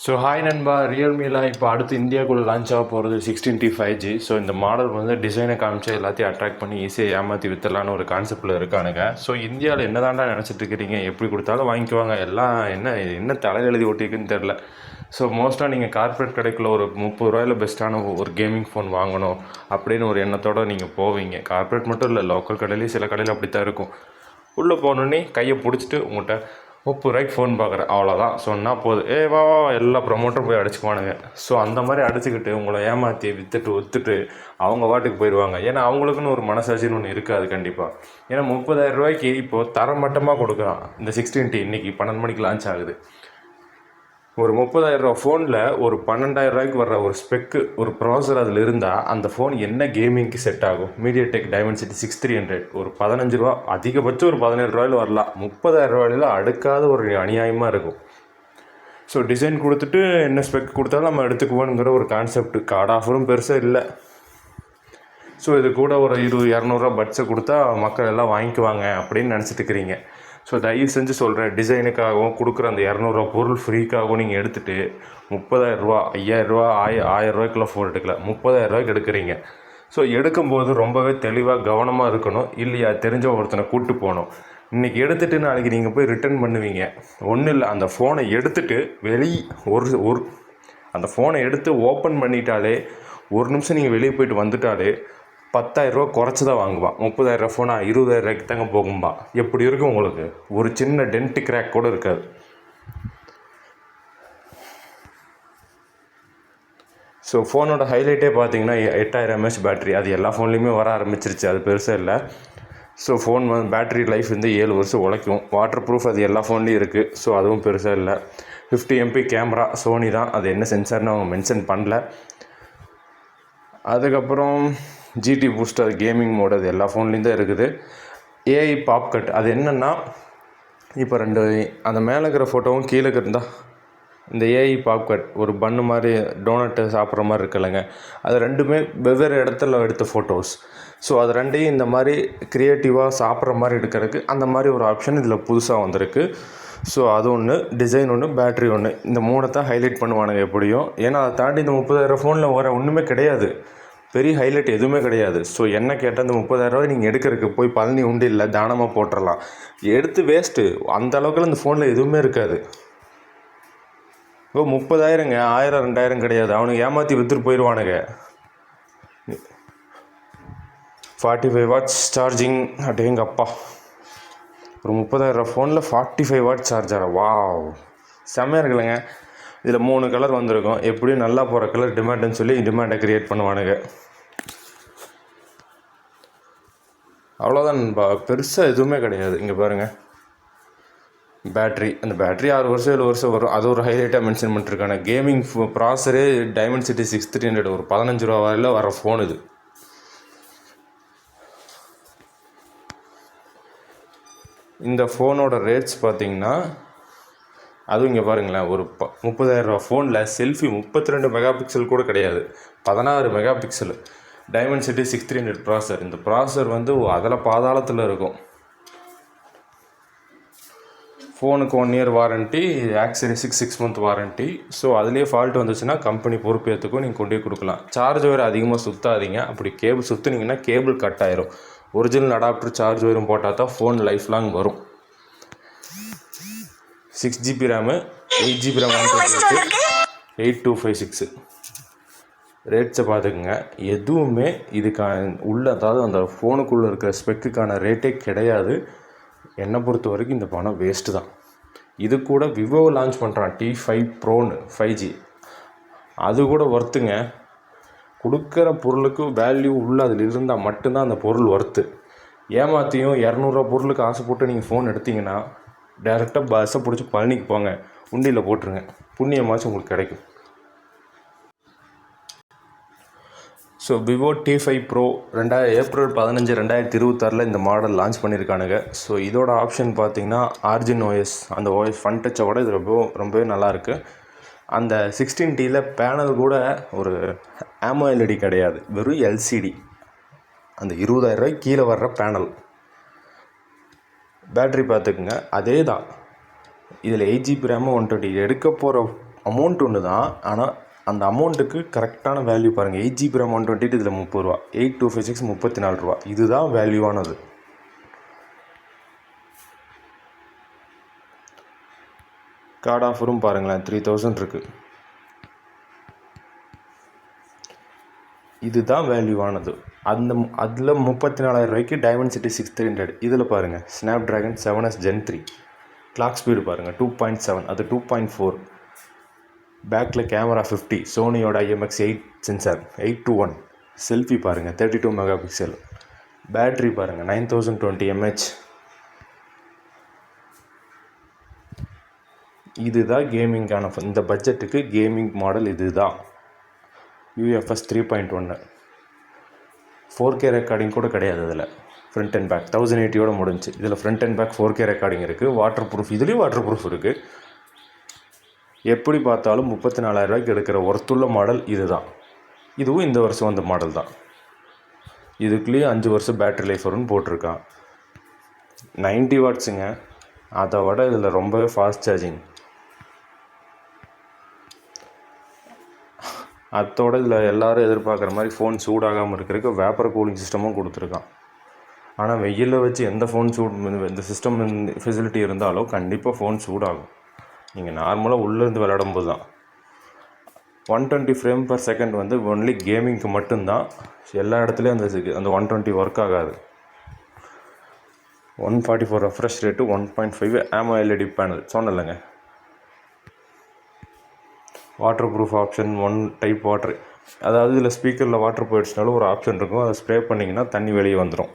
So hi நண்பா, ரியல்மிலாம் இப்போ அடுத்து இந்தியாவுக்குள்ளே லான்ச் ஆக போகிறது 16T 5G. ஸோ இந்த மாடல் வந்து டிசைனை காமிச்சு எல்லாத்தையும் அட்ராக்ட் பண்ணி ஈஸியாக ஏமாற்றி விற்றுலான்னு ஒரு கான்செப்டில் இருக்கானுங்க. ஸோ இந்தியாவில் என்ன தாண்டா நினச்சிட்டு இருக்கிறீங்க, எப்படி கொடுத்தாலும் வாங்கிக்குவாங்க, எல்லாம் என்ன தலையில் எழுதி ஒட்டிக்குன்னு தெரில. ஸோ மோஸ்ட்டாக நீங்கள் கார்ப்பரேட் கடைக்குள்ளே ஒரு 30 ரூபாயில் பெஸ்ட்டான ஒரு கேமிங் ஃபோன் வாங்கணும் அப்படின்னு ஒரு எண்ணத்தோடு நீங்கள் போவீங்க. கார்ப்பரேட் மட்டும் இல்லை, லோக்கல் கடையிலையும் சில கடையில் அப்படி தான் இருக்கும். உள்ளே போனோடனே கையை பிடிச்சிட்டு உங்கள்கிட்ட 30 ரூபாய்க்கு ஃபோன் பார்க்குறேன் அவ்வளோதான் சொன்னால் போதும், வா எல்லா ப்ரொமோட்டரும் போய் அடிச்சுக்குவானுங்க. ஸோ அந்த மாதிரி அடிச்சுக்கிட்டு உங்களை ஏமாற்றி விற்றுட்டு ஒத்துட்டு அவங்க வாட்டுக்கு போயிடுவாங்க. ஏன்னா அவங்களுக்குன்னு ஒரு மனசாட்சின்னு ஒன்று இருக்காது கண்டிப்பாக. ஏன்னா 30,000 ரூபாய்க்கு இப்போது தரமட்டமாக கொடுக்குறான். இந்த 16T இன்றைக்கி 12 மணிக்கு லான்ச் ஆகுது. ஒரு 30,000 ரூபா ஃபோனில் ஒரு 12,000 ரூபாய்க்கு வர்ற ஒரு ஸ்பெக்கு, ஒரு ப்ராசர் அதில் இருந்தால் அந்த ஃபோன் என்ன கேமிங்க்கு செட் ஆகும்? MediaTek Dimensity 6300 ஒரு 15 ரூபா, அதிகபட்சம் ஒரு 17 ரூபாயில் வரலாம். 30,000 ரூபாயில் அடுக்காத ஒரு அநியாயமாக இருக்கும். ஸோ டிசைன் கொடுத்துட்டு என்ன ஸ்பெக் கொடுத்தாலும் நம்ம எடுத்துக்குவோங்கிற ஒரு கான்செப்ட். கார்டு ஆஃபரும் பெருசாக இல்லை. ஸோ இது கூட ஒரு 200-200 பட்ஜெட் கொடுத்தா மக்கள் எல்லாம் வாங்கிக்குவாங்க அப்படின்னு நினச்சிட்டு இருக்கிறீங்க. ஸோ தயவு செஞ்சு சொல்கிறேன், டிசைனுக்காகவும் கொடுக்குற அந்த 200 பொருள் ஃப்ரீக்காகவும் நீங்கள் எடுத்துகிட்டு 30,000 ரூபா, 5,000 ரூபா, 1,000 ரூபாய்க்குள்ள ஃபோன் எடுக்கல, 30,000 ரூபாய்க்கு எடுக்கிறீங்க. ஸோ எடுக்கும்போது ரொம்பவே தெளிவாக கவனமாக இருக்கணும். இல்லையா தெரிஞ்ச ஒருத்தனை கூப்பிட்டு போகணும். இன்றைக்கி எடுத்துகிட்டு நாளைக்கு நீங்கள் போய் ரிட்டர்ன் பண்ணுவீங்க. ஒன்றும் இல்லை, அந்த ஃபோனை எடுத்துகிட்டு ஒரு அந்த ஃபோனை எடுத்து ஓப்பன் பண்ணிட்டாலே, ஒரு நிமிஷம் நீங்கள் வெளியே போயிட்டு வந்துட்டாலே 10,000 ரூபா குறைச்சி தான் வாங்குவான். 30,000 ரூபா ஃபோனா 20,000 ரூபாய்க்கு தாங்க போகும்பா. எப்படி இருக்கும் உங்களுக்கு? ஒரு சின்ன டென்ட் கிராக் கூட இருக்காது. ஸோ ஃபோனோட ஹைலைட்டே பார்த்தீங்கன்னா 8000 mAh பேட்ரி. அது எல்லா ஃபோன்லேயுமே வர ஆரம்பிச்சிருச்சு, அது பெருசாக இல்லை. ஸோ ஃபோன் வந்து பேட்ரி லைஃப் வந்து 7 வருஷம் உழைக்கும். வாட்டர் ப்ரூஃப் அது எல்லா ஃபோன்லேயும் இருக்குது. ஸோ அதுவும் பெருசாக இல்லை. 50 MP கேமரா, சோனி தான். அது என்ன சென்சார்னு அவங்க மென்ஷன் பண்ணல. அதுக்கப்புறம் GT பூஸ்ட், அது கேமிங் மோட், அது எல்லா ஃபோன்லேயும் தான் இருக்குது. AI பாப்கட், அது என்னென்னா இப்போ அந்த மேலே இருக்கிற ஃபோட்டோவும் கீழே இருந்தால் இந்த AI பாப்கட் ஒரு பண்ணு மாதிரி டோனட்டு சாப்பிட்ற மாதிரி இருக்குல்லங்க, அது ரெண்டுமே வெவ்வேறு இடத்துல எடுத்த ஃபோட்டோஸ். ஸோ அது ரெண்டையும் இந்த மாதிரி க்ரியேட்டிவாக சாப்பிட்ற மாதிரி எடுக்கிறதுக்கு அந்த மாதிரி ஒரு ஆப்ஷன் இதில் புதுசாக வந்திருக்கு. ஸோ அது ஒன்று, டிசைன் ஒன்று, பேட்ரி ஒன்று, இந்த 3 தான் ஹைலைட் பண்ணுவானுங்க எப்படியும். ஏன்னா அதை தாண்டி இந்த 30,000 ஃபோனில் வர ஒன்றுமே கிடையாது, பெரிய ஹைலைட் எதுவுமே கிடையாது. ஸோ என்ன கேட்டால் இந்த 30,000 ரூபாய் நீங்கள் எடுக்கிறதுக்கு போய் பழனி உண்டு இல்லை, தானமாக போட்டுடலாம். எடுத்து வேஸ்ட்டு. அந்த அளவுக்குலாம் இந்த ஃபோனில் எதுவுமே இருக்காது. இப்போ 30,000ங்க, 1000 2000 கிடையாது. அவனுக்கு ஏமாற்றி விற்றுட்டு போயிடுவானுங்க. 45 வாட்ஸ் சார்ஜிங், அப்படிங்கப்பா. ஒரு 30,000 ஃபோனில் 45 வாட் சார்ஜரா? வாவ், செம்மையாக இருக்குல்லங்க. இதில் 3 கலர் வந்திருக்கும். எப்படியும் நல்லா போகிற கலர் டிமாண்டுன்னு சொல்லி டிமாண்டை க்ரியேட் பண்ணுவானுங்க. அவ்வளோதான், பெருசாக எதுவுமே கிடையாது. இங்கே பாருங்கள், பேட்ரி, அந்த பேட்ரி 6 வருஷம் 7 வருஷம் வரும். அது ஒரு ஹைலைட்டாக மென்ஷன் பண்ணிட்டுருக்காங்க. கேமிங் ப்ராசரே Dimensity 6300 ஒரு 15 ரூபா வரையில் வர ஃபோன் இது. இந்த ஃபோனோட ரேட்ஸ் பார்த்திங்கன்னா, அதுவும் இங்கே பாருங்களேன், ஒரு 30,000 ரூபா ஃபோனில் செல்ஃபி 32 மெகா பிக்சல் கூட கிடையாது, 16 மெகா பிக்சல். Dimensity 6300 ப்ராசர். இந்த ப்ராசர் வந்து அதில் பாதாளத்தில் இருக்கும். ஃபோனுக்கு 1 இயர் வாரண்ட்டி, ஆக்சரிஸுக்கு 6 மந்த் வாரண்ட்டி. ஸோ அதுலேயே ஃபால்ட் வந்துச்சுன்னா கம்பெனி பொறுப்பேற்றுக்கும், நீங்கள் கொண்டு போய் கொடுக்கலாம். சார்ஜ் வேறு அதிகமாக சுற்றாதீங்க. அப்படி கேபிள் சுற்றுனீங்கன்னா கேபிள் கட் ஆயிரும். ஒரிஜினல் அடாப்டர் சார்ஜ் வரும் போட்டால் தான் ஃபோன் லைஃப் லாங் வரும். 6GB RAM, 8GB RAM, 8256. ரேட்ஸை பார்த்துக்குங்க. எதுவுமே இதுக்கான அதாவது அந்த ஃபோனுக்குள்ளே இருக்கிற ஸ்பெக்குக்கான ரேட்டே கிடையாது. என்னை பொறுத்த வரைக்கும் இந்த பணம் வேஸ்ட்டு தான். இது கூட விவோ லான்ச் பண்ணுறான் T5 ப்ரோன்னு 5G. அது கூட ஒர்த்துங்க. கொடுக்குற பொருளுக்கு வேல்யூ உள்ள அதில் இருந்தால் மட்டும்தான் அந்த பொருள் ஒர்த்து. ஏமாற்றியும் 200 ரூபா பொருளுக்கு ஆசைப்பட்டு நீங்கள் ஃபோன் எடுத்திங்கன்னா டேரெக்டாக பஸ்ஸை பிடிச்சி பழனிக்கு போங்க, உண்டியில் போட்டுருங்க, புண்ணியமாச்சும் உங்களுக்கு கிடைக்கும். So Vivo T5 bro April 15, 2026 இந்த மாடல் லான்ச் பண்ணியிருக்கானுங்க. ஸோ இதோட ஆப்ஷன் பார்த்திங்கன்னா ஆர்ஜின் OS, அந்த OS ஃபன் டச்சோட இது ரொம்பவே நல்லாயிருக்கு. அந்த 16Tயில் பேனல் கூட ஒரு AMOLED கிடையாது, வெறும் LCD. அந்த 20,000 ரூபாய்க்கு கீழே வர்ற பேனல். பேட்ரி பார்த்துக்குங்க, அதே தான். இதில் 8GB ரேமு, 120. எடுக்க போகிற அமௌண்ட் ஒன்று தான், ஆனால் அந்த அமௌண்ட்டுக்கு கரெக்டான வேல்யூ பாருங்கள். 8 GB RAM 128 இதில் 30 ரூபா, 8256 34 ரூபா. இதுதான் வேல்யூவானது. கார்டு ஆஃபரும் பாருங்களேன், 3000 இருக்குது. இதுதான் வேல்யூவானது. அதில் 34,000 ரூபாய்க்கு டைமண்ட் 6300. இதில் பாருங்கள், snap dragon 7S Gen 3. Clock speed பாருங்கள் 2.7, அது 2.4. பேக்கில் கேமரா 50, சோனியோட IMX8 சென்சார் 8:1. செல்ஃபி பாருங்கள் 32 மெகா பிக்சல். பேட்ரி பாருங்கள் 9020 mAh. இதுதான் கேமிங்கான இந்த பட்ஜெட்டுக்கு கேமிங் மாடல். இதுதான் UFS 3.1. 4K ரெக்கார்டிங் கூட கிடையாது. அதில் ஃப்ரண்ட் அண்ட் பேக் 1080யோட முடிஞ்சு. இதில் front and back 4K recording இருக்குது. வாட்டர் ப்ரூஃப், இதுலேயும் வாட்டர் ப்ரூஃப் இருக்குது. எப்படி பார்த்தாலும் 34,000 ரூபாய்க்கு எடுக்கிற ஒர்த்துள்ள மாடல் இது தான். இதுவும் இந்த வருஷம் வந்த மாடல் தான். இதுக்குள்ளேயும் 5 வருஷம் பேட்டரி லைஃப் வரும்னு போட்டிருக்கான். 90 வாட்ஸுங்க. அதை விட இதில் ரொம்பவே ஃபாஸ்ட் சார்ஜிங். அதோட இதில் எல்லோரும் எதிர்பார்க்குற மாதிரி ஃபோன் சூடாகாமல் இருக்கிறதுக்கு வேப்பர் கூலிங் சிஸ்டமும் கொடுத்துருக்கான். ஆனால் வெயிலில் வச்சு எந்த ஃபோன் இந்த சிஸ்டம் ஃபெசிலிட்டி இருந்தாலும் கண்டிப்பாக ஃபோன் சூடாகும். நீங்கள் நார்மலாக உள்ளேருந்து விளையாடும்போது தான். 120 frame/s வந்து ஒன்லி கேமிங்க்கு மட்டும்தான். எல்லா இடத்துலையும் அந்த 120 ஒர்க் ஆகாது. 144 ரெஃப்ரெஷ் ரேட்டு, 1.5 AMOLED பேனல் சொன்னலைங்க. Water proof option, 1 type water, அதாவது இதில் ஸ்பீக்கரில் வாட்டர் போயிடுச்சுனாலும் ஒரு ஆப்ஷன் இருக்கும். அதை ஸ்ப்ரே பண்ணிங்கன்னா தண்ணி வெளியே வந்துடும்.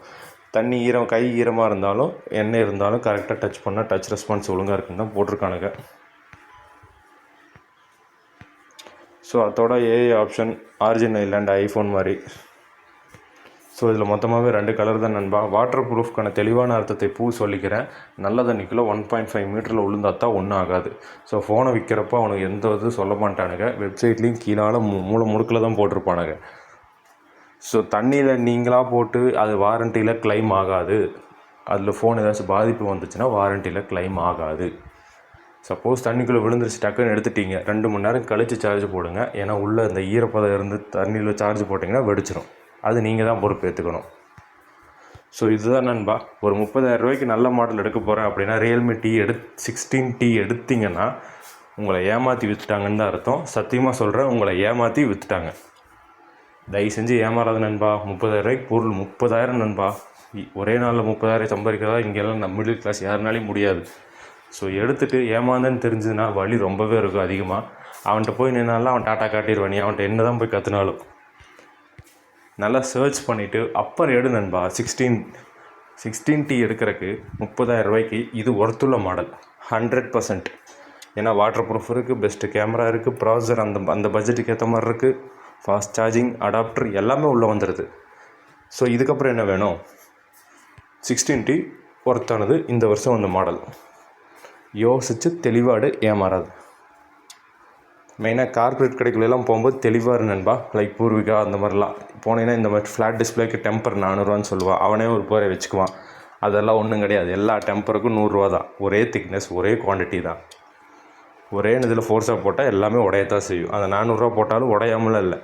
தண்ணி கை ஈரமாக இருந்தாலும் எண்ணெய் இருந்தாலும் கரெக்டாக டச் பண்ணால் டச் ரெஸ்பான்ஸ் ஒழுங்காக இருக்குன்னு தான் போட்டிருக்கானுங்க. ஸோ அதோட AI option origin island iPhone மாதிரி. ஸோ இதில் மொத்தமாகவே 2 கலர் தான் நண்பா. வாட்டர் ப்ரூஃப்கான தெளிவான அர்த்தத்தை சொல்லிக்கிறேன். நல்ல தண்ணிக்குள்ளே 1.5 மீட்டரில் விழுந்தால் தான் ஒன்றும் ஆகாது. ஸோ ஃபோனை விற்கிறப்ப அவனுக்கு எந்த இது சொல்ல மாட்டானுங்க. வெப்சைட்லேயும் கீழால் மூளை முடுக்கில் தான் போட்டிருப்பானுங்க. ஸோ தண்ணியில் நீங்களாக போட்டு அது வாரண்டியில் கிளைம் ஆகாது. அதில் ஃபோன் ஏதாச்சும் பாதிப்பு வந்துச்சுன்னா வாரண்டியில் கிளைம் ஆகாது. சப்போஸ் தண்ணிக்குள்ளே விழுந்துருச்சு, டக்குன்னு எடுத்துட்டீங்க, 2 மணி நேரம் கழித்து சார்ஜ் போடுங்க. ஏன்னா உள்ளே இந்த ஈரப்பதம் இருந்து தண்ணியில் சார்ஜ் போட்டிங்கன்னா வெடிச்சிடும். அது நீங்கள் தான் பொறுப்பு ஏற்றுக்கணும். ஸோ இதுதான் நண்பா. ஒரு 30,000 ரூபாய்க்கு நல்ல மாடல் எடுக்க போகிறேன் அப்படின்னா Realme 16T எடுத்திங்கன்னா உங்களை ஏமாற்றி விற்றுட்டாங்கன்னு தான் அர்த்தம். சத்தியமாக சொல்கிறேன், உங்களை ஏமாற்றி விற்றுட்டாங்க. தயவு செஞ்சு ஏமாறாத நண்பா. 30,000 ரூபாய்க்கு பொருள் 30,000 நண்பா. ஒரே நாளில் 30,000 சம்பாதிக்கிறதா இங்கெல்லாம் நம்ம மிடில் கிளாஸ் யாருனாலையும் முடியாது. ஸோ எடுத்துகிட்டு ஏமாந்தேன்னு தெரிஞ்சதுன்னா வலி ரொம்பவே இருக்கும் அதிகமாக. அவன்கிட்ட போய் நின்னாலும் அவன் டாட்டா காட்டிடுவான். நீ அவன்கிட்ட என்ன தான் போய் கற்றுனாலும் நல்லா சர்ச் பண்ணிவிட்டு அப்புறம் எடு நண்பா. 16T எடுக்கிறதுக்கு 30,000 ரூபாய்க்கு இது ஒர்த்துள்ள மாடல் 100%. ஏன்னா வாட்டர் ப்ரூஃப் இருக்குது, பெஸ்ட்டு கேமரா இருக்குது, ப்ராசஸர் அந்த பட்ஜெட்டுக்கு ஏற்ற மாதிரி இருக்குது, ஃபாஸ்ட் சார்ஜிங், அடாப்டர் எல்லாமே உள்ளே வந்துடுது. ஸோ இதுக்கப்புறம் என்ன வேணும்? 16T ஒர்த்தானது இந்த வருஷம் வந்த மாடல். யோசித்து தெளிவாடு, ஏமாறாது. மெயினாக கார்பரேட் கடைக்குள்ளெல்லாம் போகும்போது தெளிவாக நண்பா. லைக் பூர்விகா அந்த மாதிரிலாம் போனீங்கன்னா இந்த மாதிரி ஃப்ளாட் டிஸ்பிளேக்கு டெம்பர் 400 சொல்லுவான். அவனே ஒரு பேரை வச்சுக்குவான். அதெல்லாம் ஒன்றும் கிடையாது. எல்லா டெம்பருக்கும் 100 ரூபா தான். ஒரே திக்னஸ், ஒரே குவான்டிட்டி தான். ஒரே இதில் ஃபோர்ஸாக போட்டால் எல்லாமே உடையத்தான் செய்யும். அந்த 400 ரூபா போட்டாலும் உடையாமலாம் இல்லை.